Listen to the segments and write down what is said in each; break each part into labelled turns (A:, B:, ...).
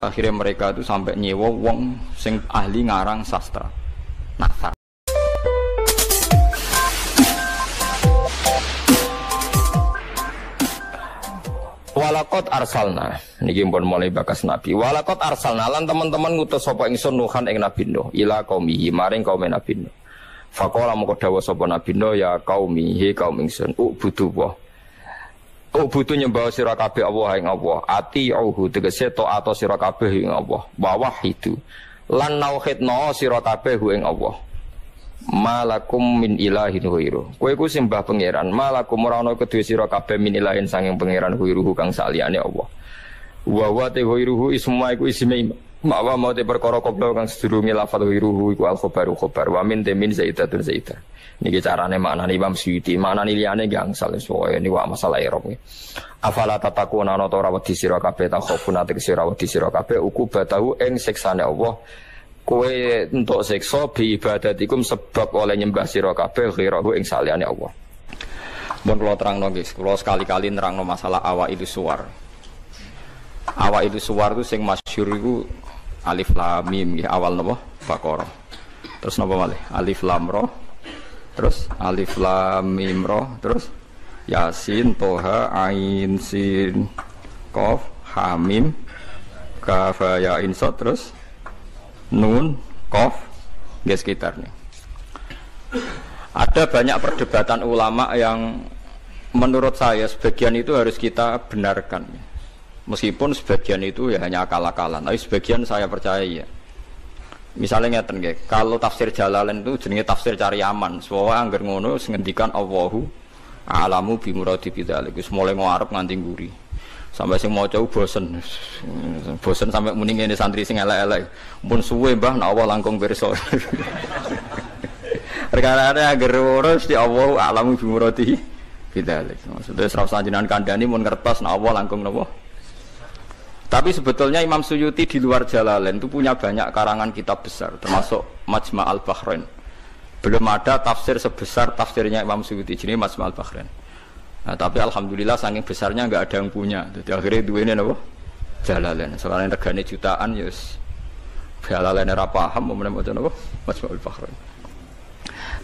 A: Akhirnya mereka itu sampai nyewa wong sing ahli ngarang sastra nasar. Walakot arsalna niki pun mulai bakas nabi. Walakot arsalna lan teman-teman ngutus sapa ingsun Nuhan ing Nabi Nuh ila qaumihi maring kaum Nabi Nuh. Faqala moko dawuh sapa Nabi Nuh ya qaumi he kaum ingsun ubudu wa. Ubudu nyembah sira kabeh Allah ing Allah. Ati auhu tegese taat sira kabeh ing Allah. Wa wahidu lan nauhidna sira kabeh ing Allah. Malakum min ilahin huiru. Kowe iku sembah pangeran. Malakum ora ana kedue sira kabeh min ilahin sanging pangeran huiruhu kang saliyane Allah. Wa wa te huiruhu isma iku isme mawa mau te perkara koplo kang sedurunge lafal huiruhu iku al khabaru khabar wa min te min zaidatun zaidah. Niki carane maknane Imam Suyuti, maknane liyane gangsal soe niku masalah irok. Afala tatakuna ana ta ora wedi sira kabeh ta khofun ate sira wedi sira kabeh ukubatahu ing siksane Allah. Kowe entuk siksa bi ibadatikum sebab oleh nyembah sira kabeh ghirahu ing saliyane Allah. Mun kula terangno guys, kula sekali-kali nerangno masalah awak itu suwar. Awak itu suwar itu sing masyhur iku alif lam mim nggih awal napa? Baqarah. Terus napa malih? Alif lam ra. Terus alif lam mim ra, terus Yasin, Toha, Ain, Sin, Qaf, Hamim, Kaf, Ya, Ain, Sad, terus Nun, Qaf, nggih sekitarnya. Ada banyak perdebatan ulama yang menurut saya sebagian itu harus kita benarkan. Meskipun sebagian itu ya hanya akal-akalan, tapi sebagian saya percaya ya. Misalnya ngeten nggih, kalau tafsir Jalalain itu jenenge tafsir cari aman. Soale angger ngono ngendikan Allahu a'lamu bi muradi bidzalik. Wis mulai ngarep nganti nguri. Sampai sing maca bosen. Bosen sampai muni ngene santri sing elek-elek. Mun suwe Mbah nek Allah langkung pirsa. Perkara angger urus di Allahu a'lamu bi muradi bidzalik. Maksudnya serap sanjenengan kandhani mun ngertos nek Allah langkung napa? Tapi sebetulnya Imam Suyuti di luar Jalalain itu punya banyak karangan kitab besar, termasuk Majma' al-Bahrain. Belum ada tafsir sebesar tafsirnya Imam Suyuti, jadi Majma' al-Bahrain. Nah, tapi alhamdulillah saking besarnya enggak ada yang punya. Jadi akhirnya duwe ini apa? Jalalain. Soalnya regane jutaan ya wis Jalalain ora paham mau maca napa? Majma' al-Bahrain.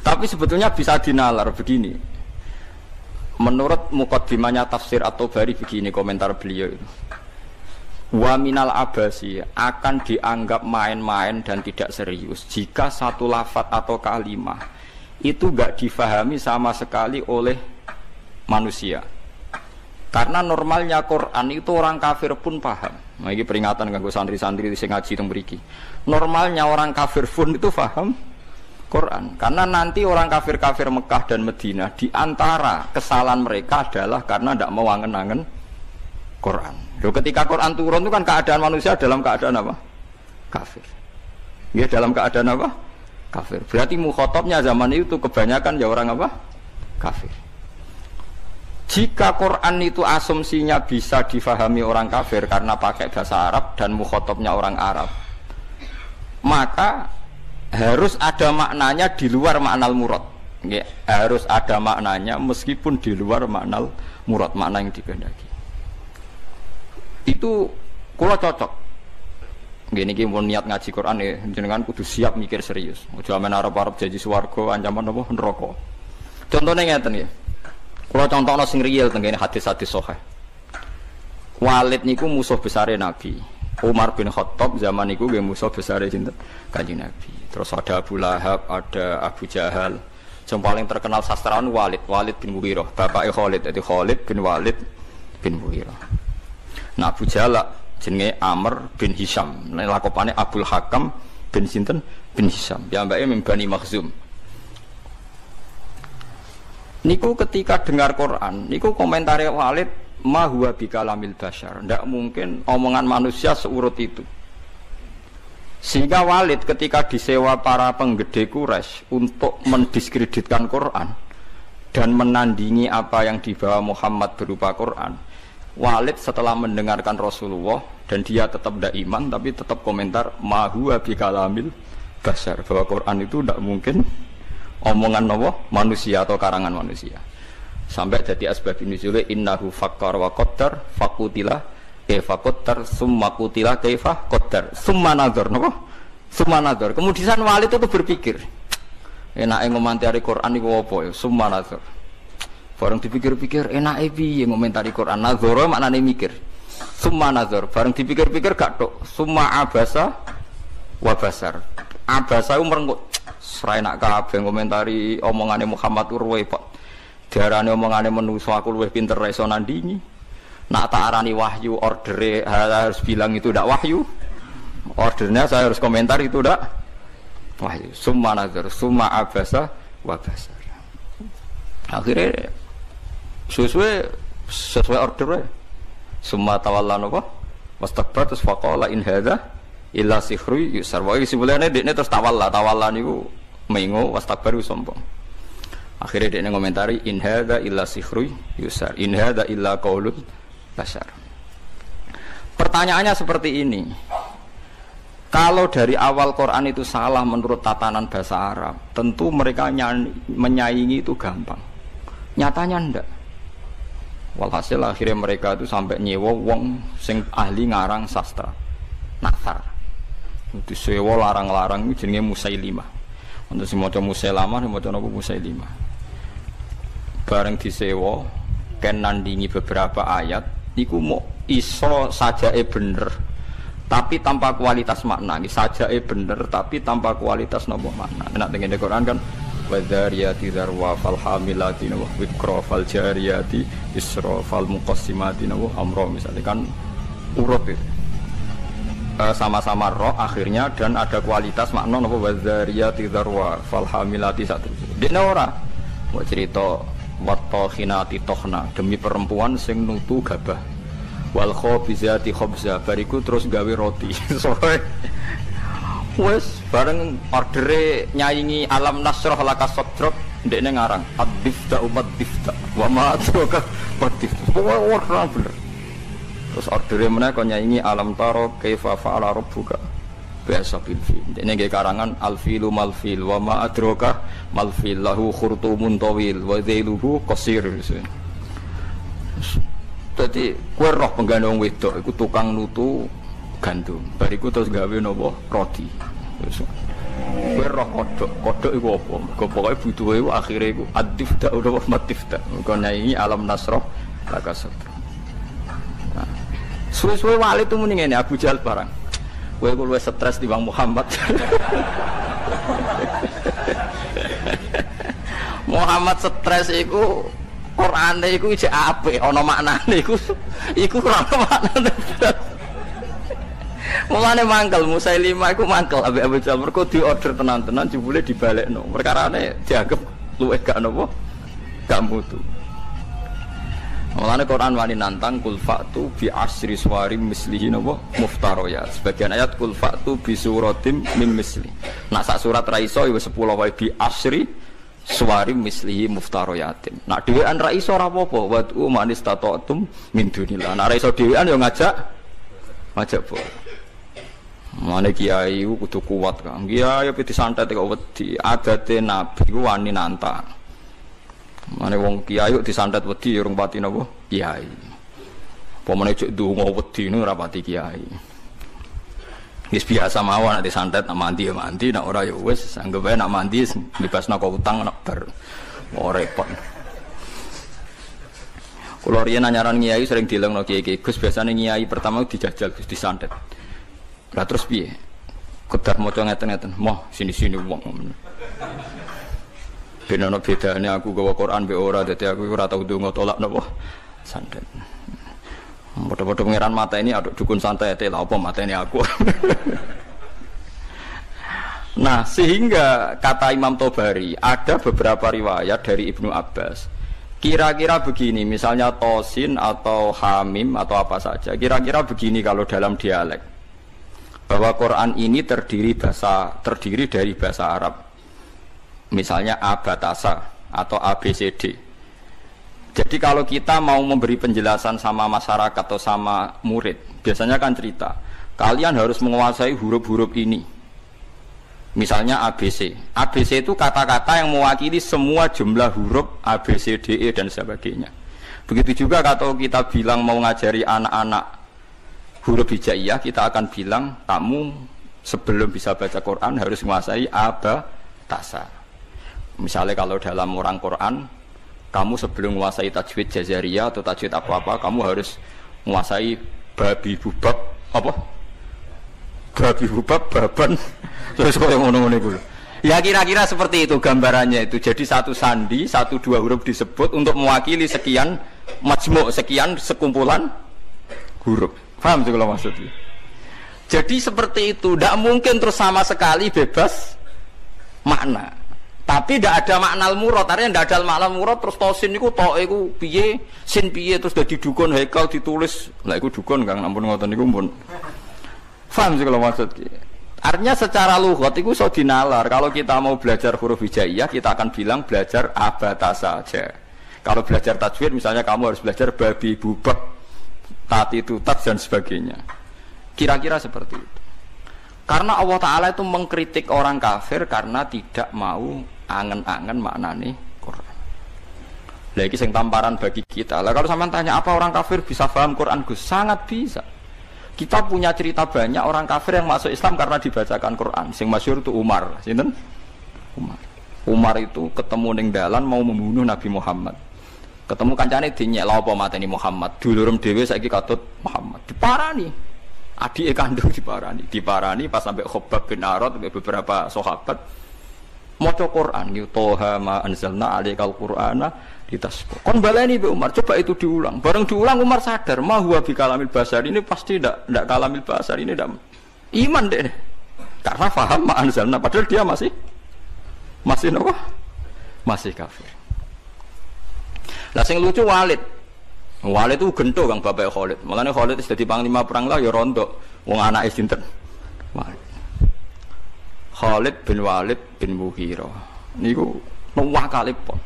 A: Tapi sebetulnya bisa dinalar begini. Menurut muqaddimahnya tafsir At-Tabari begini komentar beliau itu. Wa minal abasi akan dianggap main-main dan tidak serius jika satu lafaz atau kalimah itu enggak difahami sama sekali oleh manusia. Karena normalnya Quran itu orang kafir pun paham. Nah, ini peringatan kanggo santri-santri sing ngaji teng mriki. Normalnya orang kafir pun itu paham Quran. Karena nanti orang kafir-kafir Mekah dan Madinah di antara kesalahan mereka adalah karena tidak mau angen-angen Quran. Loh, ketika Quran turun itu kan keadaan manusia dalam keadaan apa? Kafir. Ya dalam keadaan apa? Kafir. Berarti mukhatabnya zaman itu kebanyakan ya orang apa? Kafir. Jika Quran itu asumsinya bisa difahami orang kafir karena pakai bahasa Arab dan mukhatabnya orang Arab, maka harus ada maknanya di luar maknal murad. Ya, harus ada maknanya meskipun di luar maknal murad, makna yang dikehendaki. Itu kula cocok. Gini iki mun niat ngaji Quran ya jenengan kudu siap mikir serius. Aja men arep-arep janji swarga ancaman apa neraka. Contone ngeten ya. Kula contohno sing real teng kene hadis-hadis sahih. Walid niku musuh besare Nabi. Umar bin Khattab zaman niku nggih musuh besare sinten? Kanjeng Nabi. Terus ada Abu Lahab, ada Abu Jahal. Yang paling terkenal sastrawan Walid bin Mughirah, bapake Khalid, jadi Khalid bin Walid bin Mughirah. Nah Abu Jahal jenenge Amr bin Hisham. Nah lakopane Abdul Hakam bin sinten bin Hisham. Piyambake Bani Makhzum. Niku ketika dengar Quran, niku komentare Walid ma huwa bikalamil bashar. Ndak mungkin omongan manusia seurut itu. Sehingga Walid ketika disewa para penggede Quraisy untuk mendiskreditkan Quran dan menandingi apa yang dibawa Muhammad berupa Quran. Walid setelah mendengarkan Rasulullah dan dia tetap tidak iman tapi tetap komentar ma huwa bikalamil bashar, bahwa Quran itu tidak mungkin omongan manusia atau karangan manusia. Sampai jadi asbab nuzule innahu fakkar wa qaddar faqutila kaifa qaddar summa qutila kaifa qaddar summa nazar napa summa nazar. Kemudian Walid itu berpikir enake ngomentari Quran iku apa ya summa nazar. Bareng dipikir-pikir enake piye ngomentari Quran nazara maknane mikir. Summa nazar bareng dipikir-pikir gak tok summa abasa wa basar. Abasa ku merengut srai nak kabeh ngomentari omongane Muhammad urwe Pak. Diarani omongane manusa aku luwih pinter ra iso nandingi. Nak tak arani wahyu ordere harus bilang itu ndak wahyu. Ordernya saya harus komentar itu ndak wahyu. Summa nazar summa abasa wa basar. Akhirnya sesuai ordernya. Summa tawalla napa? Wastakbar terus faqala in hadza illa sihru yusar. Wae simulane dekne terus tawalla niku mengo wastakbar sombong. Akhirnya dia ngomentari in hadza illa sihru yusar. In hadza illa qaulul bashar. Pertanyaannya seperti ini. Kalau dari awal Quran itu salah menurut tatanan bahasa Arab, tentu mereka menyaingi itu gampang. Nyatanya ndak. Walhasil akhirnya mereka itu sampai nyewa wong sing ahli ngarang sastra. Nathar. Itu sewa larang-larang itu jenenge Musailimah. Untuk si maca Musailamah, maca napa Musailimah. Bareng disewa ken nandingi beberapa ayat iku mau iso sajae bener tapi tanpa kualitas makna. Sajae bener tapi tanpa kualitas napa makna. Nek teng Quran kan wadzariyati dzarwa fal hamilati wa wikra fal jariyati isra fal muqassimati wa amra misalnya kan urut itu. Sama-sama roh akhirnya dan ada kualitas makna napa wadzariyati dzarwa fal hamilati satu. Dene ora mau cerita wattokhinati tokhna demi perempuan sing nutu gabah wal khobizati khobza bariku terus gawe roti soalnya wes bareng ordere nyaingi alam nasroh laka sodrok ndekne ngarang ad-difta umat difta wa ma'atuka wadifta pokoknya bener terus ordere meneh kon nyaingi alam taro kaifa fa'ala rabbuka biasa bilfil ini kayak karangan alfilu malfil wa ma'adroka malfil lahu khurtumun tawil wa zailuhu qasir jadi kue roh penggandong wedok itu tukang nutu gandum bariku terus gawe nopo roti kue roh kodok itu apa pokoknya butuh itu akhirnya itu ad-difta udah matifta karena ini alam nasroh laka satro nah suwe-suwe wali itu mendingan Abu Jahal barang gue luwes stres di Bang Muhammad. Muhammad stres iku Qur'ane iku ijek apik ana maknane iku ora ana maknane. Mulane mangkel Musailimah iku mangkel ambek Abu Jahal mergo diorder tenan-tenan jebule dibalekno. Perkarane dianggep luwih gak napa gak mutu. Mulane Quran wani nantang kul fa'tu bi asri suwarim mislihi napa muftaroyat. Sebagian ayat kul fa'tu bi suratim mim misli. Nak sak surat ra iso ya 10 wae bi asri suwarim mislihi muftaroyatin. Nak dhewean ra iso ora apa-apa wa tu manis tatatum min dunillah. Nak ra iso dhewean ya ngajak po. Mulane kiai kudu kuat kan. Kiai piti santet kok wedi. Adate nabi ku wani nantang. Mane wong kiai kok disantet wedi urung pati napa kiai. Apa meneh cek ndonga wedi niku ora pati kiai. Wis biasa mawon nek disantet nak mandi ya mandi nek ora ya wis anggap ae nak mandi bebasna kok utang nek bar ora repot. Kula riyen anyaran kiai sering dilengno kiai Gus biasane kiai pertama dijajal Gus disantet. Lah terus piye? Kedah maca ngeten-ngeten, moh sini-sini wong. Ben ana bedane aku gawa Quran be ora dadi aku ora tau ndonga tolak napa santet. Padha-padha pangeran mata ini aduk dukun santet lha apa mateni aku. Nah, sehingga kata Imam Tobari ada beberapa riwayat dari Ibnu Abbas. Kira-kira begini, misalnya tosin atau hamim atau apa saja. Kira-kira begini kalau dalam dialek. Bahwa Quran ini terdiri dari bahasa Arab. Misalnya abatasa atau ABCD. Jadi kalau kita mau memberi penjelasan sama masyarakat atau sama murid, biasanya kan cerita, kalian harus menguasai huruf-huruf ini. Misalnya ABC. ABC itu kata-kata yang mewakili semua jumlah huruf A, B, C, D, E dan sebagainya. Begitu juga kalau kita bilang mau ngajari anak-anak huruf hijaiyah kita akan bilang kamu sebelum bisa baca Quran harus menguasai abadasa. Misalnya kalau dalam orang Quran, kamu sebelum menguasai tajwid jazariyah atau tajwid apa-apa, kamu harus menguasai babi bubab apa? Babi bubab baban terus kaya ngono-ngono iku. Ya kira-kira seperti itu gambarannya itu. Jadi satu sandi, satu dua huruf disebut untuk mewakili sekian majmu', sekian sekumpulan huruf. Paham sih kalau maksudnya? Jadi seperti itu, tidak mungkin terus sama sekali bebas makna. Tapi tidak ada makna al-murad, artinya tidak ada makna al-murad terus tosin itu iku piye, sin piye terus dadi dukun hekal ditulis. Lah iku dukun Kang, ampun ngoten niku pun. Paham sih kalau maksudnya? Artinya secara lughat itu iso dinalar. Kalau kita mau belajar huruf hijaiyah, kita akan bilang belajar abata saja. Kalau belajar tajwid misalnya kamu harus belajar babi bubak, tati tutat dan sebagainya. Kira-kira seperti itu. Karena Allah Ta'ala itu mengkritik orang kafir karena tidak mau angen-angen maknane Quran. Lagi sing tamparan bagi kita. Lah kalau sampean tanya apa orang kafir bisa paham Quran, Gus? Sangat bisa. Kita punya cerita banyak orang kafir yang masuk Islam karena dibacakan Quran. Sing masyhur itu Umar. Sinten? Umar. Umar itu ketemu ning dalan mau membunuh Nabi Muhammad. Ketemu kancane dinyek lha apa mateni Muhammad. Dulurem dhewe saiki katut Muhammad. Diparani. Adike kandung diparani pas sampai Khabbab bin Arad beberapa sahabat maca Quran gitu. Toha ma anzalna alaikal qur'ana ditasbih. Kon baleni Mbak Umar, coba itu diulang. Bareng diulang Umar sadar, ma huwa bi kalamil basar ini pasti ndak kalamil basar ini ndak iman deh. Karena paham ma anzalna padahal dia masih apa? Masih kafir. Lah sing lucu Walid. Walid itu gento Kang bapak Khalid. Mulane Khalid wis dadi panglima perang lah ya rontok wong anake sinten. Walid. Khalid bin Walid bin Mughirah. Niku nakalipun.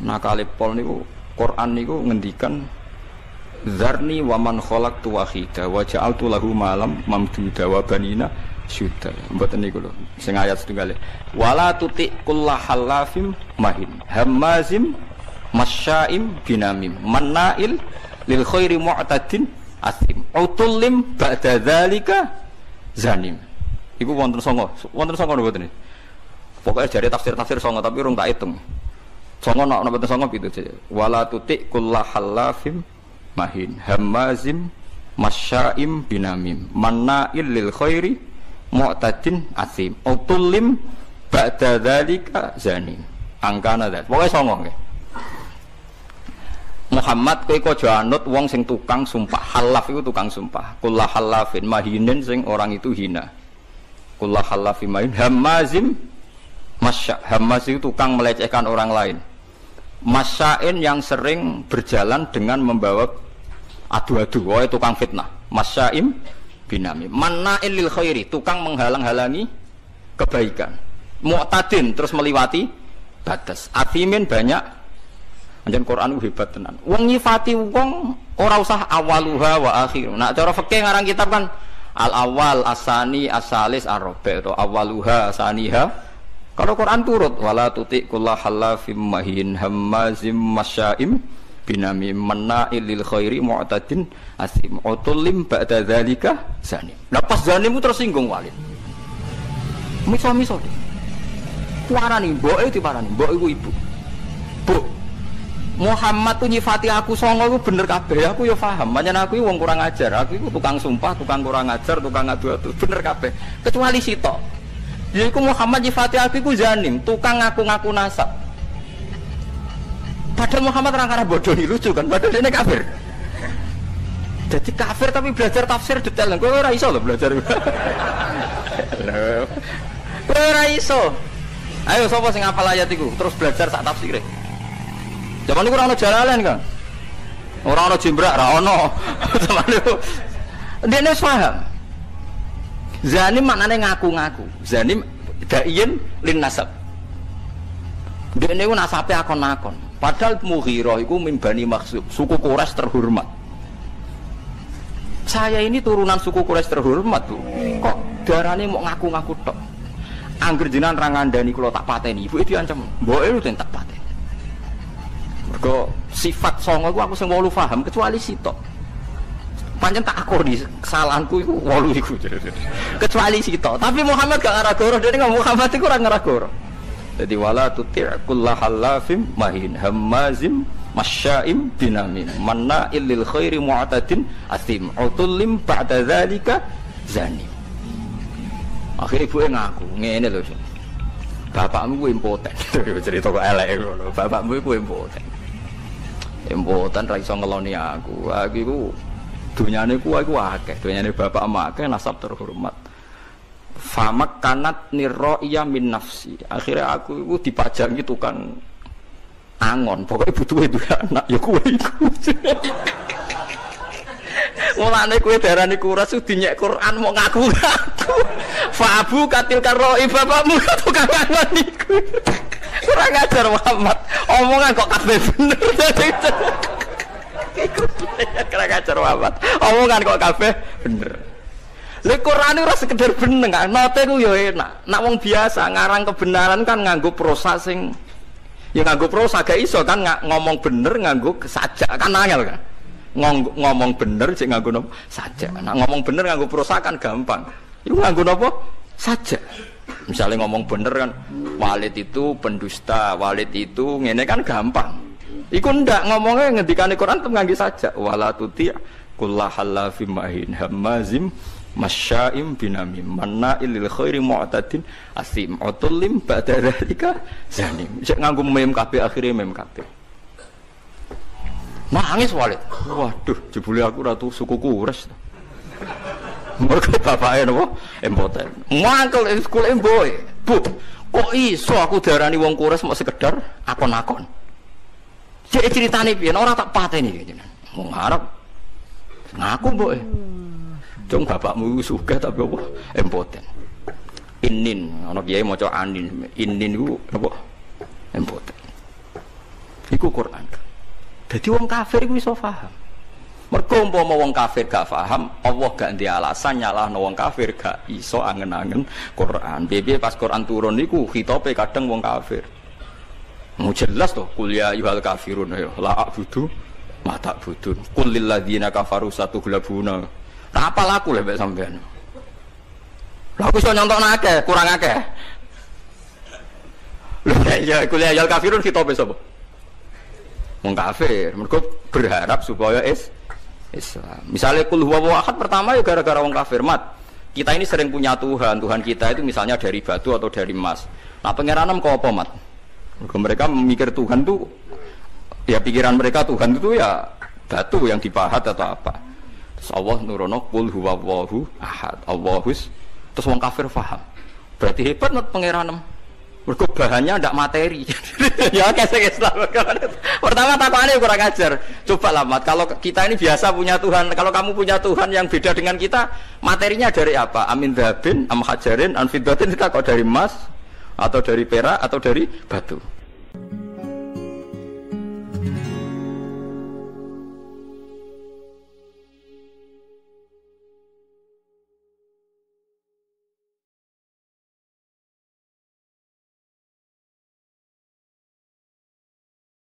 A: Nakalipun niku Quran niku ngendikan Zarni wa man khalaqtu wahida wa ja'altu lahu malam mamduda wa banina syuda. Mboten niku lho. Sing ayat setunggal. Wala tuti kullahallafim mahin hamazim masyaim binamim manail lil khairi mu'tadin asim utullim ba'da dzalika zanim. Iku wonten songo mboten iki. Pokoke jare tafsir-tafsir songo tapi urung tak hitung. Songo nek mboten songo pitu saja. Wala tuti kullahallafim mahin hamazim masyaim binamim manail lil khairi mu'tadin asim utullim ba'da dzalika zanim. Angkana dat. Pokoke songo nggih. Muhammad kowe aja anut wong sing tukang sumpah. Halaf itu tukang sumpah. Kullah halafin mahinin sing orang itu hina. Kullah halafin mahin hamazim masya. Hamaz itu tukang melecehkan orang lain. Masyain yang sering berjalan dengan membawa adu-adu. Oh tukang fitnah. Masyaim binami. Manna'il lil khairi, tukang menghalang-halangi kebaikan. Mu'tadin terus meliwati batas. Athimin banyak. Anjen Quran ku hebat tenan. Wong nyifati wong ora usah awaluha wa akhir. Nak cara fikih ngarang kitab kan al awal asani asalis arabi atau awaluha asaniha. Kalau Quran turut wala tuti kullahallafim mahin hammazim masyaim binami manna'il lil khairi mu'tadin asim utullim ba'da dzalika zanim. Lepas zanim itu tersinggung Walid. Miso-miso. Kuarani mboke diparani, mbok iku ibu. Bu Muhammad tuh nyifati aku songo itu bener kabeh, aku ya paham. Pancen aku wong kurang ajar, aku itu tukang sumpah, tukang kurang ajar, tukang adu-adu, bener kabeh. Kecuali sitok. Yaiku Muhammad nyifati aku iku zanim, tukang ngaku-ngaku nasab. Padahal Muhammad orang karena bodoh nih lucu kan, padahal dia kafir. Jadi kafir tapi belajar tafsir detail. Gue ora iso loh belajar. Gue ora iso. Ayo sapa sing hafal ayat iku, terus belajar sak tafsire. Zaman itu orang jalalan kan, orang jimbrak, orang zaman itu dia paham. Zanim maknanya ngaku-ngaku, zanim da'iyin lin nasab. Dia ini nasabnya akon-akon. Padahal Mughirah itu mimbani maksud suku Quraisy terhormat. Saya ini turunan suku Quraisy terhormat tuh. Kok darahnya mau ngaku-ngaku tok? Angger jenengan ra ngandani kula tak pateni, ibu itu diancam, mboke lu tak pateni. Mergo sifat songo aku sing wolu paham kecuali sitok. pancen tak akoni kesalahanku iku 8 iku. Kecuali sito. Tapi Muhammad gak ngarah goro, dene Muhammad iku ora ngarah goro. Jadi wala tuti' kullahallafim mahin hammazim masya'im binamin manna'il lil khairi mu'tadin asim utullim ba'da dzalika zanim. Akhire ibuke ngaku ngene lho. Bapakmu ku impoten. Cerita kok elek ngono. Bapakmu ku impoten. Impoten ra iso ngeloni aku. Aku iku dunyane ku aku akeh. Dunyane bapak akeh nasab terhormat. Famak kanat nirro'iyah min nafsi. Akhirnya aku iku dipajangi tukang angon. Pokoknya butuh itu anak ya kowe iku. Mulane kowe darani kuras dinyek Quran mau ngaku-ngaku. Fabu katil karoi bapakmu tukang angon iku. Kurang ajar Muhammad. Omongan kok kabeh bener. Kurang ajar Muhammad. Omongan kok kabeh bener. Lha Quran ora sekedar bener, nate ku ya enak. Nak wong biasa ngarang kebenaran kan nganggo prosa sing ya nganggo prosa gak iso kan ngomong bener nganggo sajak kan angel kan. Ngomong bener sing nganggo napa? Sajak. Nak ngomong bener nganggo prosa kan gampang. Iku nganggo napa? Sajak. Misalnya ngomong bener kan Walid itu pendusta, Walid itu ngene kan gampang. Iku ndak ngomongnya ngendikane Quran tem nganggo sajak. Wala tuti' kullahallafim mahin hammazim masya'im binamim manna'il lil khairi mu'tadin asim utullim ba'da dzalika zanim. Sik nganggo mem kabeh akhire mem kabeh. Nangis Walid. Waduh, jebule aku ratu suku Quraisy. Mergo bapake napa? Impoten. Mangkel sekolah mboe. Bu, kok iso aku darani wong Quraisy mok sekedar akon-akon. Cek ceritane piye ora tak pateni jenengan. Wong Arab ngaku mboe. Cung bapakmu sugih tapi apa? Impoten. Inin, ana kiai maca anin. Inin iku apa? Impoten. Iku Quran. Dadi wong kafir iku iso paham. Mergo umpama wong kafir gak paham, Allah gak ndek alasan nyalahno wong kafir gak iso angen-angen Quran. Piye pas Quran turun niku khitabe kadang wong kafir. Mau jelas to, qul ya ayyuhal kafirun ya la a'budu ma ta'budun. Qul lil ladzina kafaru satughlabuna. Tak apa laku lho mbek sampean. Lha aku iso nyontokno akeh, kurang akeh. Lho ya kuliah yal kafirun khitabe sapa? Wong kafir, mergo berharap supaya Islam. Misalnya kul huwallahu ahad pertama ya gara-gara wong kafir mat. Kita ini sering punya Tuhan, Tuhan kita itu misalnya dari batu atau dari emas. Nah, pengiranan kok apa mat? Mereka memikir Tuhan tuh ya pikiran mereka Tuhan itu ya batu yang dipahat atau apa. Terus Allah nurono kul huwallahu ahad. Allahus terus wong kafir paham. Berarti hebat mat pengiranan. Mergo bahannya ndak materi. Ya kesek Islam. Pertama takane kurang ajar. Coba lah Mat, kalau kita ini biasa punya Tuhan, kalau kamu punya Tuhan yang beda dengan kita, materinya dari apa? Amin dzabin, am hajarin, an fiddatin, kita kok dari emas atau dari perak atau dari batu.